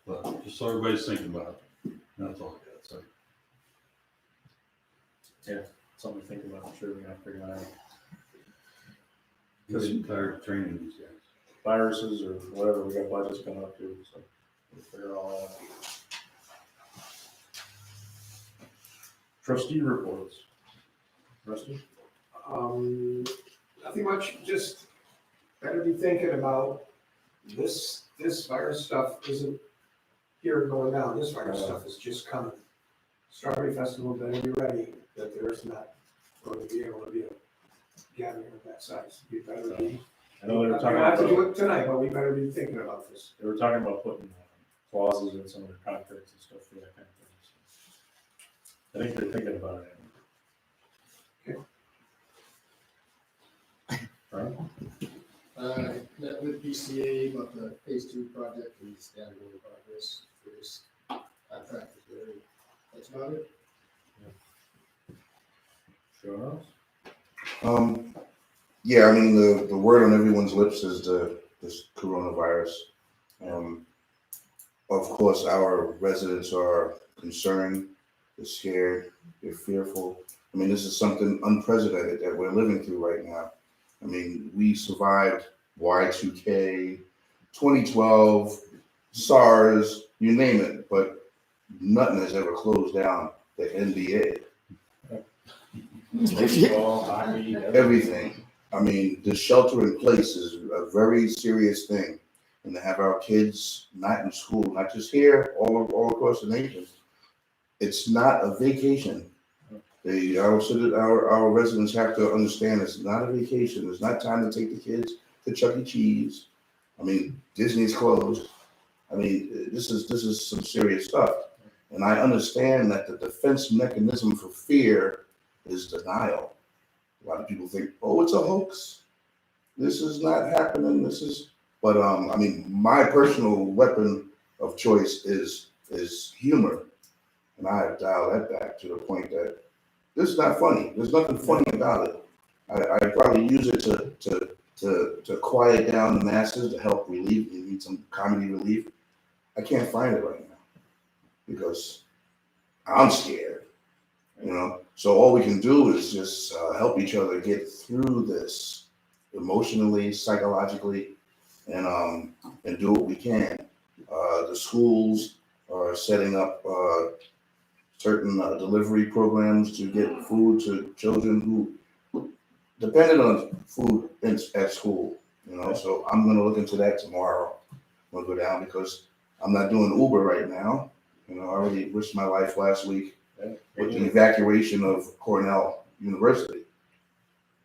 But just so everybody's thinking about it, that's all I got, sorry. Something to think about, I'm sure we have to figure that out. Getting tired of training these guys. Viruses or whatever, we got budgets coming up too, so we'll figure all that out. Trustee reports. Rusty? Nothing much, just better be thinking about this virus stuff isn't here and going down, this virus stuff is just coming. Strawberry Festival better be ready that there's not going to be able to be a gathering of that size. We better be. I know they were We talking don't have to do about, it tonight, but we better be thinking about this. they were talking about putting clauses in some of their contracts and stuff for that kind of thing. I think they're thinking about it. Right? Met with BCA about the phase 2 project and standard in progress. There's contract is very, that's about it. Sure. Yeah, I mean, the word on everyone's lips is this coronavirus. Of course, our residents are concerned, they're scared, they're fearful. I mean, this is something unprecedented that we're living through right now. I mean, we survived Y2K, 2012, SARS, you name it, but nothing has ever closed down the NBA. Baseball, hockey, Everything. I mean, the shelter in place is a very serious thing. And to have our kids not in school, not just here, all across the nation, it's not a vacation. Our residents have to understand it's not a vacation. It's not time to take the kids to Chuck E. Cheese. I mean, Disney's closed. I mean, this is some serious stuff. And I understand that the defense mechanism for fear is denial. A lot of people think, oh, it's a hoax. This is not happening. But I mean, my personal weapon of choice is humor. And I have dialed that back to the point that this is not funny. There's nothing funny about it. I probably use it to quiet down the masses, to help relieve. You need some comedy relief. I can't find it right now because I'm scared, you know. So all we can do is just help each other get through this emotionally, psychologically, and do what we can. The schools are setting up certain delivery programs to get food to children who depended on food at school, you know. So I'm going to look into that tomorrow. I'm going to go down because I'm not doing Uber right now. You know, I already risked my life last week with the evacuation of Cornell University.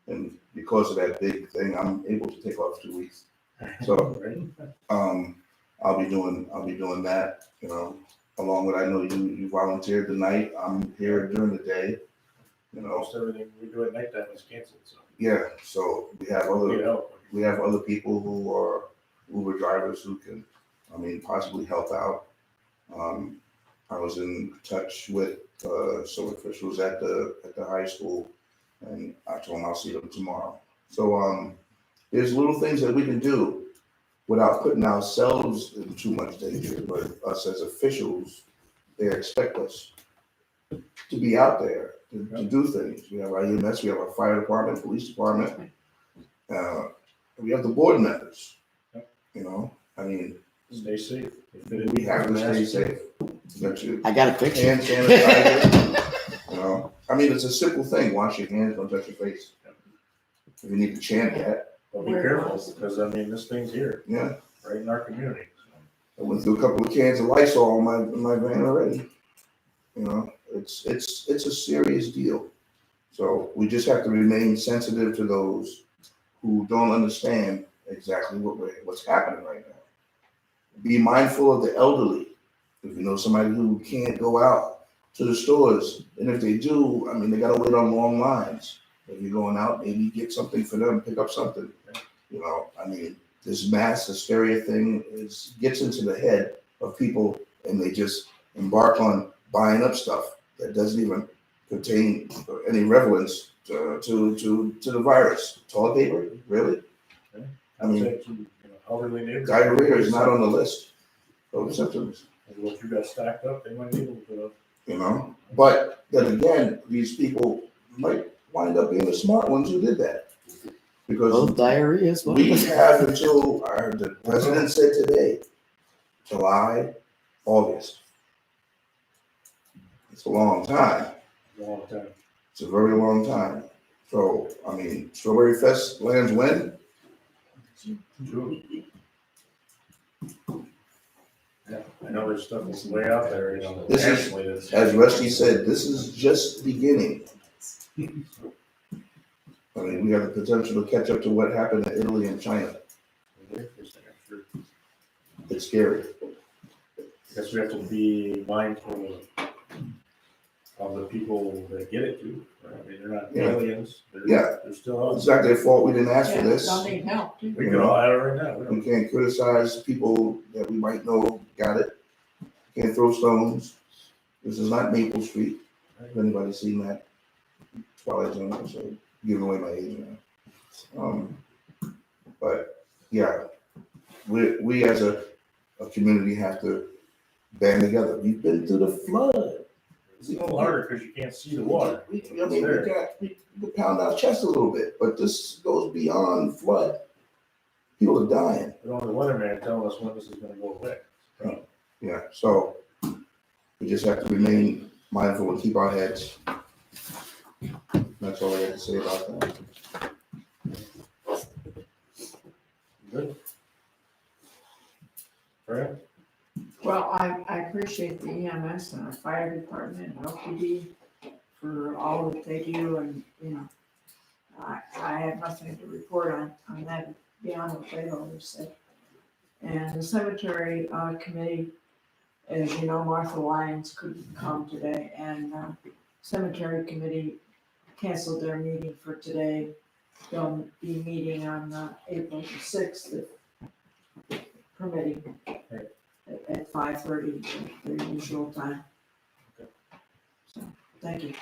And because of that big thing, I'm able to take off 2 weeks. So I'll be doing that, you know, along with, I know you volunteered tonight. I'm here during the day, you know. Most everything we do at nighttime is canceled, so. Yeah, so we have other people who are Uber drivers who can, I mean, possibly help out. I was in touch with some officials at the high school, and I told them I'll see them tomorrow. So there's little things that we can do without putting ourselves in too much danger, but us as officials, they expect us to be out there to do things. We have our EMS, we have our fire department, police department, we have the board members. You know, I mean, Stay safe. we have to stay safe. I got a picture. Hand sanitizer. You know, I mean, it's a simple thing. Wash your hands, don't touch your face. If you need to chant that. But be careful, because I mean, this thing's here. Yeah. Right in our community. I went through a couple of cans of Lysol in my van already. You know, it's a serious deal. So we just have to remain sensitive to those who don't understand exactly what's happening right now. Be mindful of the elderly. If you know somebody who can't go out to the stores, and if they do, I mean, they gotta wait on long lines. If you're going out, maybe get something for them, pick up something. You know, I mean, this mass hysteria thing gets into the head of people, and they just embark on buying up stuff that doesn't even contain any relevance to the virus. Toilet paper, really? I mean, diarrhea is not on the list of symptoms. Well, if you got stacked up, they might be able to. You know, but then again, these people might wind up being the smart ones who did that. Because diarrhea is we have until the president said today, July, August. It's a long time. Long time. It's a very long time. So, I mean, Strawberry Fest lands when? June. Yeah, I know there's stuff that's way out there, you know. This is, as Rusty said, this is just beginning. I mean, we have the potential to catch up to what happened in Italy and China. It's scary. I guess we have to be mindful of the people that get it to. Right? I mean, they're not Yeah. aliens. Yeah. They're still us. It's not their fault, we didn't ask for Yeah, this. don't need help, too. We could all have it right now. We We don't- can't criticize people that we might know got it. Can't throw stones. This is not Maple Street. If anybody's seen that, Twilight Zone, so giving away my age now. But yeah, we as a community have to band together. We've been through the flood. It's a little harder because you can't see the water. We can pound our chest a little bit, but this goes beyond flood. People are dying. But on the weatherman telling us when this is gonna go away. So, Yeah, so we just have to remain mindful and keep our heads. That's all I have to say about that. Good. Fran? Well, I appreciate the EMS and our fire department and OPD for all that they do, and, you know, I have nothing to report on that beyond what they always say. And the cemetery, committee, as you know, Martha Lyons couldn't come today, and, cemetery committee canceled their meeting for today. They'll be meeting on, April 6th, permitting at 5:30, their usual time. So, thank you.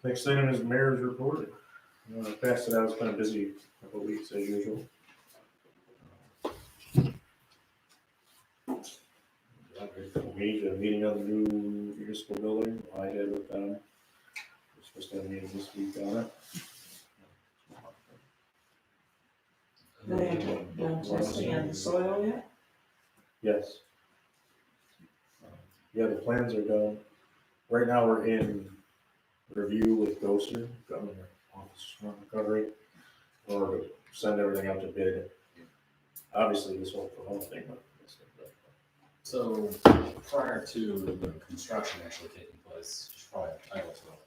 Next item is mayor's report. Past it, I was kind of busy a couple of weeks as usual. We a meeting on the new municipal building. I had with them. We're supposed to have a meeting this week on it. They haven't done testing on the soil yet? Yes. Yeah, the plans are done. Right now, we're in review with Ghoster, Government Office of Recovery, or send everything out to bid. Obviously, this won't promote anything, but. So prior to the construction actually taking place, you should probably have title to it.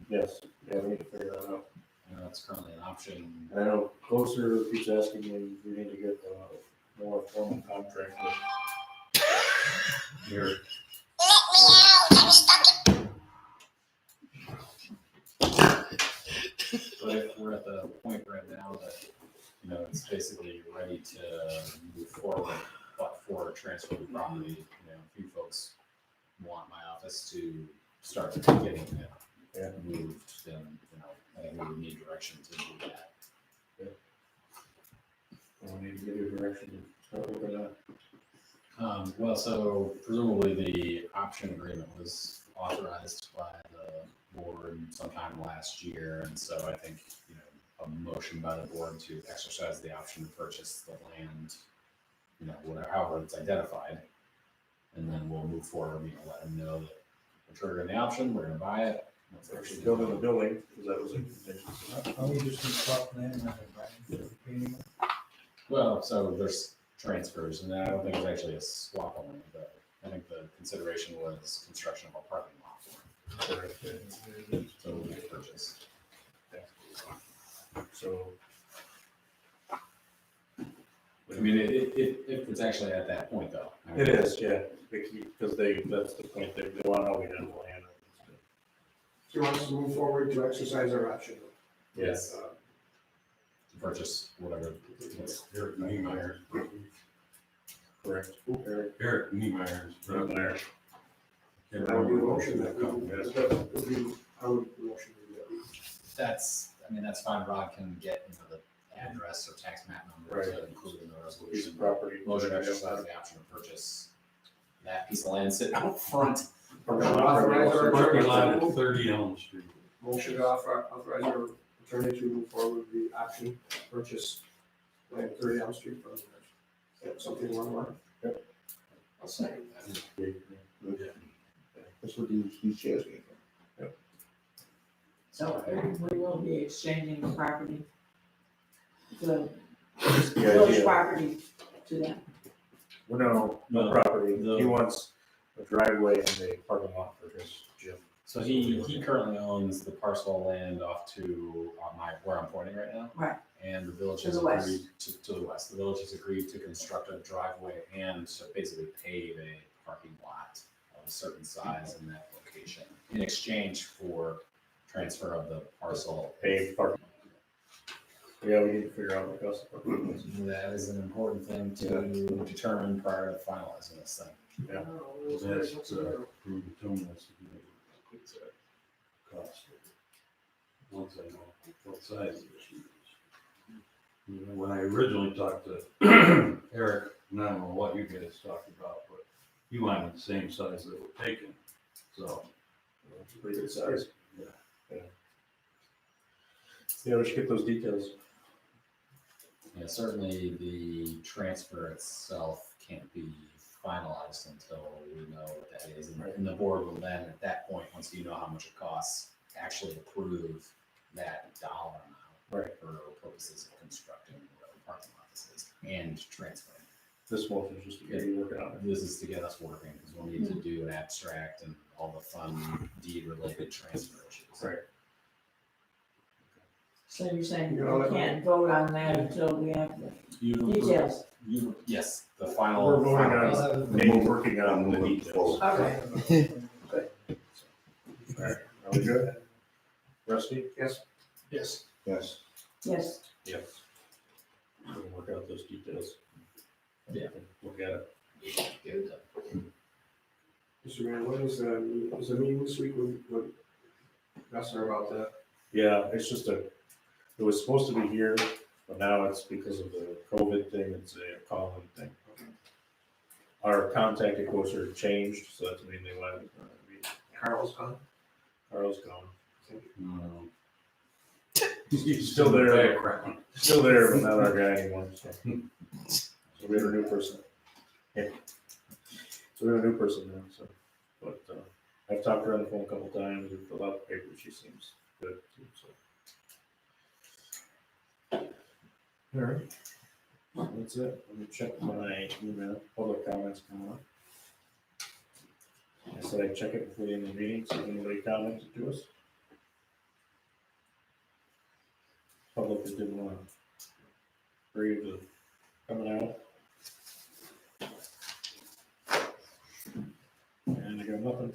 Yes, yeah, we need to figure that out. You know, that's currently an option. I know Closer keeps asking me, we need to get more formal contract with here. But if we're at the point right now that, you know, it's basically ready to move forward, but for transfer of property, you know, if you folks want my office to start getting it moved, then, you know, I think we would need direction to do that. We need to give you direction to start looking at. Well, so presumably the option agreement was authorized by the board sometime last year, and so I think, you know, a motion by the board to exercise the option to purchase the land, you know, whatever, however it's identified, and then we'll move forward, you know, let them know that we're triggering the option, we're gonna buy it. Let's Actually building the building, because that was a contingency. Are we just gonna swap land and have Well, so there's transfers, and I don't think it's actually a swap only, but I think the consideration was construction of a parking lot. So it will be purchased. So. I mean, if it's actually at that point though. I mean, It is, yeah, because that's the point, they want to know we have the land. Do you want us to move forward to exercise our option? Yes. To purchase whatever. Eric Niemeyer. Correct. Eric Niemeyer. Right there. That would be a motion that would be, how would the motion be that? That's, I mean, that's fine. Rod can get, you know, the address or tax map number to include in the Piece resolution. of property. Motion to exercise the option to purchase that piece of land sitting out front. Authorize our Parking attorney lot to at 30 Elm Street. motion to authorize our attorney to move forward with the option to purchase land at 30 Elm Street from something along the line. Yep. I'll second that. That's what these chairs came from. So we will be exchanging the property, the The village idea. property to them. Well, no No, property. the- He wants a driveway and a parking lot for his gym. So he currently owns the parcel of land off to where I'm pointing right now. Right. And the village To has the west. agreed to the west. The village has agreed to construct a driveway and to basically pave a parking lot a certain size in that location in exchange for transfer of the parcel. Paved parking. Yeah, we need to figure out what cost of parking is. That is an important thing to determine prior to finalizing this thing. Yeah. That's, prove the tone, that's the cost. Once I know what size the machine is. You know, when I originally talked to Eric, and I don't know what you guys talked about, but he wanted the same size that we're taking, so. It's a pretty good size. Yeah. Yeah, we should get those details. Yeah, certainly the transfer itself can't be finalized until we know what that is. And the board will then, at that point, once you know how much it costs, actually approve that dollar amount. Right. For purposes of constructing whatever parking lot this is and transferring. This motion is just to get you working on it. This is to get us working, because we'll need to do an abstract and all the fun deed-related transfer issues. Right. So you're saying we can't vote on that until we have the details? Yes, the final. We're voting final on, maybe working on the details. Okay. All right, are we good? Rusty? Yes. Yes. Yes. Yes, Yes. We'll work out those details. Yeah. Look at it. Get it done. Mr. Mayor, what is the meeting this week with Gusser about that? Yeah, it's just it was supposed to be here, but now it's because of the COVID thing, it's a call-in thing. Our contact enforcer changed, so that's mainly why it's not gonna be. Carl's gone? Carl's gone. He's Still there. Background. Still there, but not our guy anymore, so. So we have a new person. Yeah. So we have a new person now, so, but, I've talked to her on the phone a couple times, we filled out the paper, she seems good, too, so. All right. That's it, let me check my email, public comments coming up. I said I'd check it before the end of the meeting, see if anybody commented to us. Public that didn't want to agree with coming out. And I got nothing.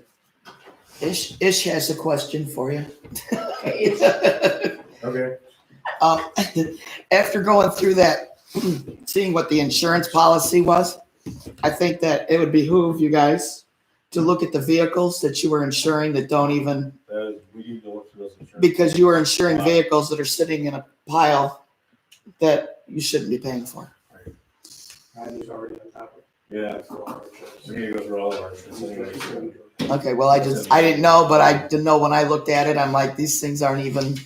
Ish has a question for you. Okay. After going through that, seeing what the insurance policy was, I think that it would behoove you guys to look at the vehicles that you were insuring that don't even, We need to look for those insurance. because you are insuring vehicles that are sitting in a pile that you shouldn't be paying for. I was already on top of it. Yeah, we need to go through all of our insurance anyway. Okay, well, I didn't know, but I didn't know when I looked at it, I'm like, these things aren't even,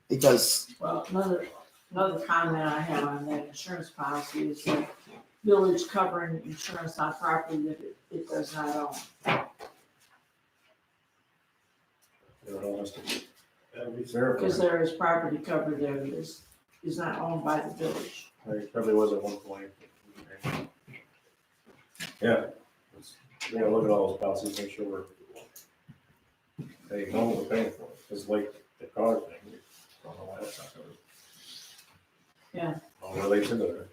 because, well, another comment I have on that insurance policy is that village covering insurance on property that it does not own. It all has to be, that'll be verified. Because there is property covered there that is not owned by the village. It probably was at one point. Yeah. We gotta look at all those policies, make sure they know what we're paying for, because like the car thing, we don't know why that's not covered. Yeah. All relates into it.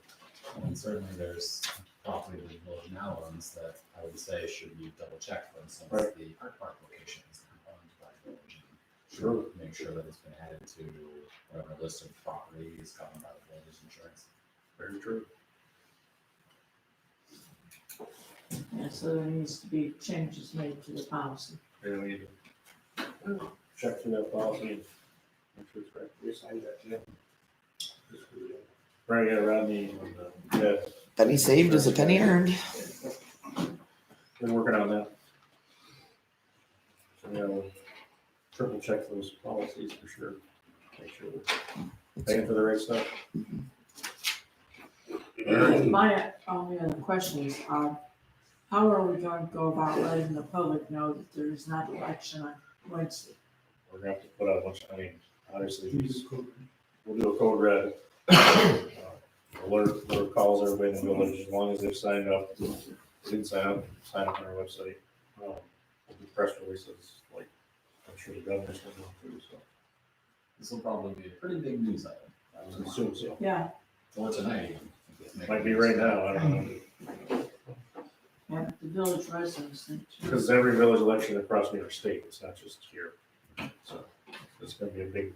And certainly there's property that the village now owns that I would say should be double checked, for instance, Right. the art park location is not owned by the village. Sure. Make sure that it's been added to whatever list of properties covered by the village's insurance. Very true. Yeah, so there needs to be changes made to the policy. Yeah, we need to check through that policy and make sure it's right. We signed that, yeah. Right, yeah, Rodney, yeah, penny saved is a penny earned. been working on that. So, yeah, we'll triple check those policies for sure. Make sure we're paying for the right stuff. My only other question is, how are we going to go about letting the public know that there is not election on Wednesday? We're gonna have to put out a bunch, obviously, we'll do a code red. Alert calls everybody in the village, as long as they've signed up, didn't sign up on our website. We'll do press releases, like, I'm sure the governor's gonna do too, so. This will probably be a pretty big news item. I would assume so. Yeah, Or tonight even. Might be right now, I don't know. have the village residents think too. Because every village election across New York State, it's not just here. So it's gonna be a big,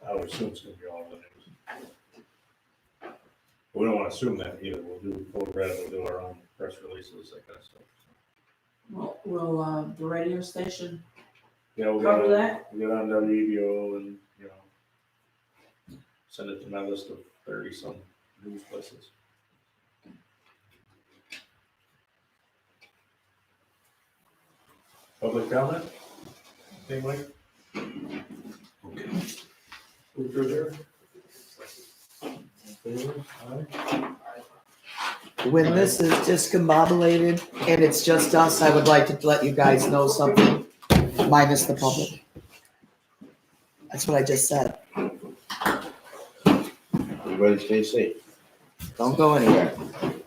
I would assume it's gonna be all over the news. We don't wanna assume that either. We'll do our own press releases, that kind of stuff. Will the radio station Yeah, we'll cover get on, that? we'll get on WEBO and, send it to my list of 30-some news places. Public comment? Okay, Mike? Move to adjourn. When this is discombobulated and it's just us, I would like to let you guys know something, minus the public. That's what I just said. Everybody stay safe. Don't go anywhere.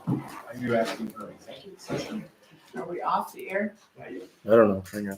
Are you asking for an executive session? Are we off the air? I don't know, hang on.